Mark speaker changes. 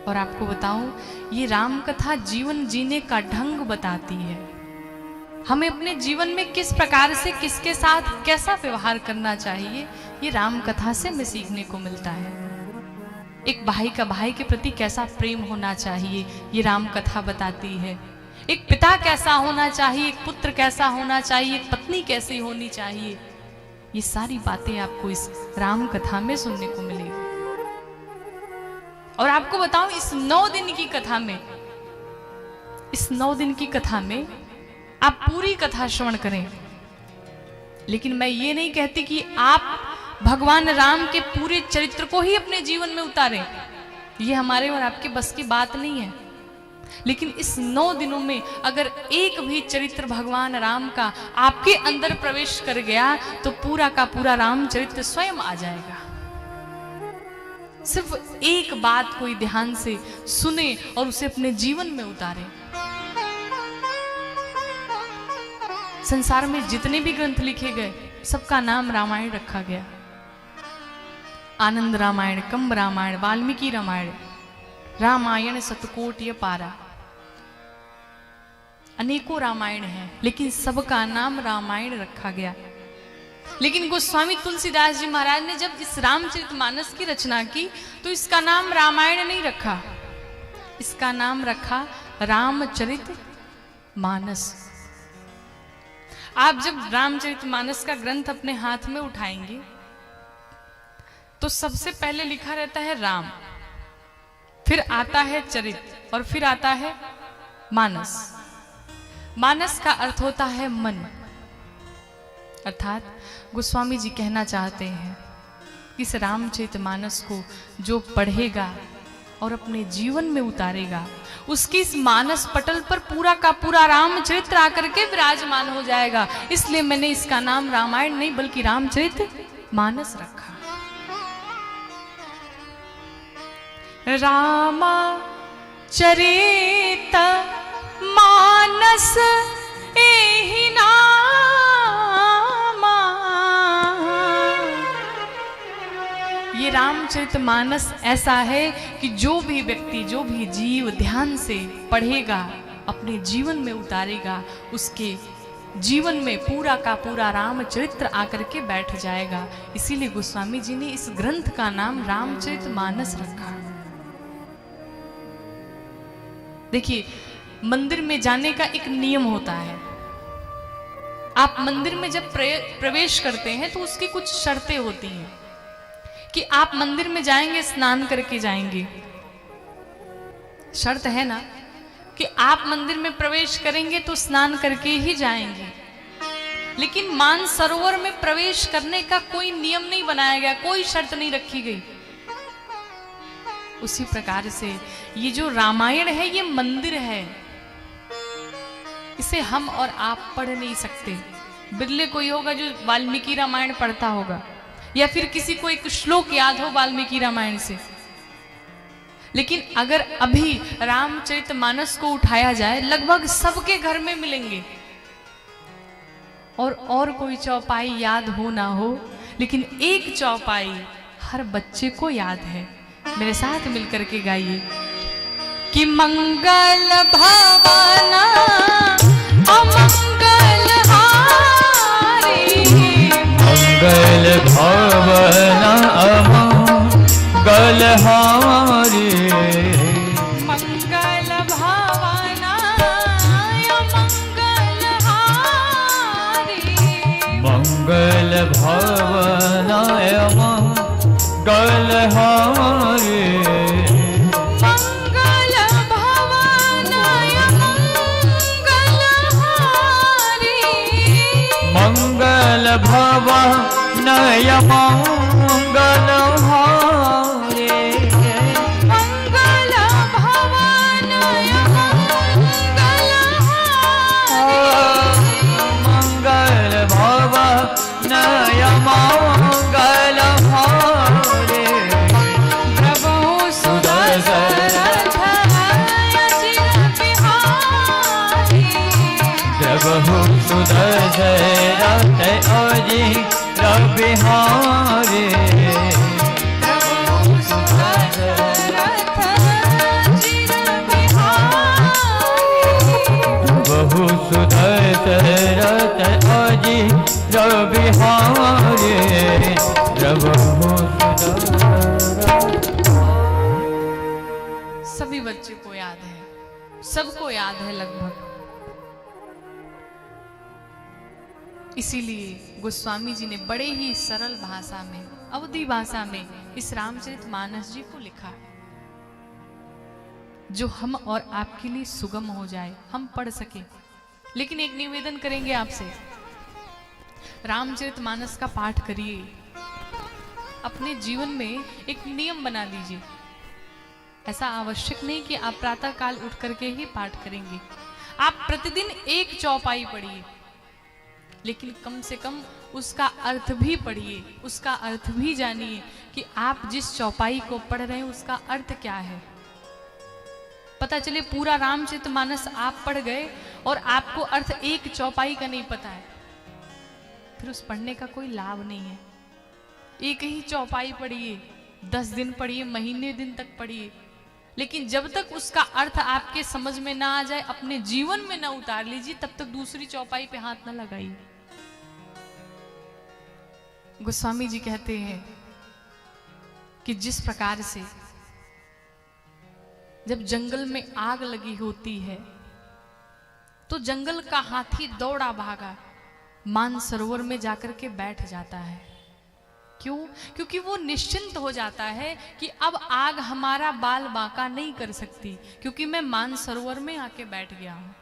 Speaker 1: और आपको बताऊं, ये राम कथा जीवन जीने का ढंग बताती है। हमें अपने जीवन में किस प्रकार से किसके साथ कैसा व्यवहार करना चाहिए, ये राम कथा से हमें सीखने को मिलता है। एक भाई का भाई के प्रति कैसा प्रेम होना चाहिए, ये राम कथा बताती है। एक पिता कैसा होना चाहिए, एक पुत्र कैसा होना चाहिए, एक पत्नी कैसी होनी चाहिए, ये सारी बातें आपको इस राम कथा में सुनने को मिलेगी। और आपको बताऊं, इस 9 दिन की कथा में, इस 9 दिन की कथा में आप पूरी कथा श्रवण करें। लेकिन मैं ये नहीं कहती कि आप भगवान राम के पूरे चरित्र को ही अपने जीवन में उतारें, ये हमारे और आपके बस की बात नहीं है। लेकिन इस 9 दिनों में अगर एक भी चरित्र भगवान राम का आपके अंदर प्रवेश कर गया तो पूरा का पूरा राम चरित्र स्वयं आ जाएगा। सिर्फ एक बात कोई ध्यान से सुने और उसे अपने जीवन में उतारे। संसार में जितने भी ग्रंथ लिखे गए सबका नाम रामायण रखा गया। आनंद रामायण, कंब रामायण, वाल्मीकि रामायण, रामायण शतकोटि पारा, अनेकों रामायण हैं, लेकिन सबका नाम रामायण रखा गया। लेकिन गोस्वामी तुलसीदास जी महाराज ने जब इस रामचरितमानस की रचना की तो इसका नाम रामायण नहीं रखा, इसका नाम रखा रामचरितमानस। आप जब रामचरितमानस का ग्रंथ अपने हाथ में उठाएंगे तो सबसे पहले लिखा रहता है राम, फिर आता है चरित और फिर आता है मानस। मानस का अर्थ होता है मन। अर्थात गोस्वामी जी कहना चाहते हैं कि इस रामचरितमानस को जो पढ़ेगा और अपने जीवन में उतारेगा, उसकी इस मानस पटल पर पूरा का पूरा रामचरित्र आकर के विराजमान हो जाएगा। इसलिए मैंने इसका नाम रामायण नहीं बल्कि रामचरितमानस रखा। रामचरित मानस एहि नामा। ये रामचरितमानस ऐसा है कि जो भी व्यक्ति, जो भी जीव ध्यान से पढ़ेगा, अपने जीवन में उतारेगा, उसके जीवन में पूरा का पूरा रामचरित्र आकर के बैठ जाएगा। इसीलिए गोस्वामी जी ने इस ग्रंथ का नाम रामचरितमानस रखा। देखिए, मंदिर में जाने का एक नियम होता है। आप मंदिर में जब प्रवेश करते हैं तो उसकी कुछ शर्तें होती हैं कि आप मंदिर में जाएंगे, स्नान करके जाएंगे। शर्त है ना कि आप मंदिर में प्रवेश करेंगे तो स्नान करके ही जाएंगे। लेकिन मानसरोवर में प्रवेश करने का कोई नियम नहीं बनाया गया, कोई शर्त नहीं रखी गई। उसी प्रकार से ये जो रामायण है ये मंदिर है, इसे हम और आप पढ़ नहीं सकते। बिरले कोई होगा जो वाल्मीकि रामायण पढ़ता होगा, या फिर किसी को एक श्लोक याद हो वाल्मीकि रामायण से। लेकिन अगर अभी रामचरितमानस को उठाया जाए, लगभग सबके घर में मिलेंगे। और कोई चौपाई याद हो ना हो, लेकिन एक चौपाई हर बच्चे को याद है। मेरे साथ मिलकर के गाइए कि मंगल भवन अमंगल हारी,
Speaker 2: मंगल भवन अमंगल हारी,
Speaker 1: मंगल भवन अमंगल हारी,
Speaker 2: मंगल भवन अमंगल हारी,
Speaker 1: मंगल भवन अमंगल हारी,
Speaker 2: मंगल भवन अमंगल हारी,
Speaker 1: मंगल भवन अमंगल हारी,
Speaker 2: मंगल भवन अमंगल हारी,
Speaker 1: प्रभु सुदशरथ अजिर बिहारी,
Speaker 2: प्रभु सुदशरथ अजिर बिहारी,
Speaker 1: प्रभु सुदशरथ
Speaker 2: सुदशरथ अजी रविहारे प्रभु
Speaker 1: सभी बच्चे को याद है, सबको याद है लगभग। इसीलिए गोस्वामी जी ने बड़े ही सरल भाषा में, अवधी भाषा में इस रामचरितमानस जी को लिखा है, जो हम और आपके लिए सुगम हो जाए, हम पढ़ सके। लेकिन एक निवेदन करेंगे आपसे, रामचरितमानस का पाठ करिए, अपने जीवन में एक नियम बना लीजिए। ऐसा आवश्यक नहीं कि आप प्रातः काल उठ करके ही पाठ करेंगे, आप प्रतिदिन एक चौपाई पढ़िए, लेकिन कम से कम उसका अर्थ भी पढ़िए, उसका अर्थ भी जानिए कि आप जिस चौपाई को पढ़ रहे हैं उसका अर्थ क्या है। पता चले पूरा रामचरितमानस आप पढ़ गए और आपको अर्थ एक चौपाई का नहीं पता है, फिर उस पढ़ने का कोई लाभ नहीं है। एक ही चौपाई पढ़िए, 10 दिन पढ़िए, महीने दिन तक पढ़िए, लेकिन जब तक उसका अर्थ आपके समझ में ना आ जाए, अपने जीवन में ना उतार लीजिए, तब तक दूसरी चौपाई पे हाथ ना लगाइए। गोस्वामी जी कहते हैं कि जिस प्रकार से जब जंगल में आग लगी होती है तो जंगल का हाथी दौड़ा भागा मानसरोवर में जाकर के बैठ जाता है। क्यों? क्योंकि वो निश्चिंत हो जाता है कि अब आग हमारा बाल बांका नहीं कर सकती, क्योंकि मैं मानसरोवर में आके बैठ गया हूं।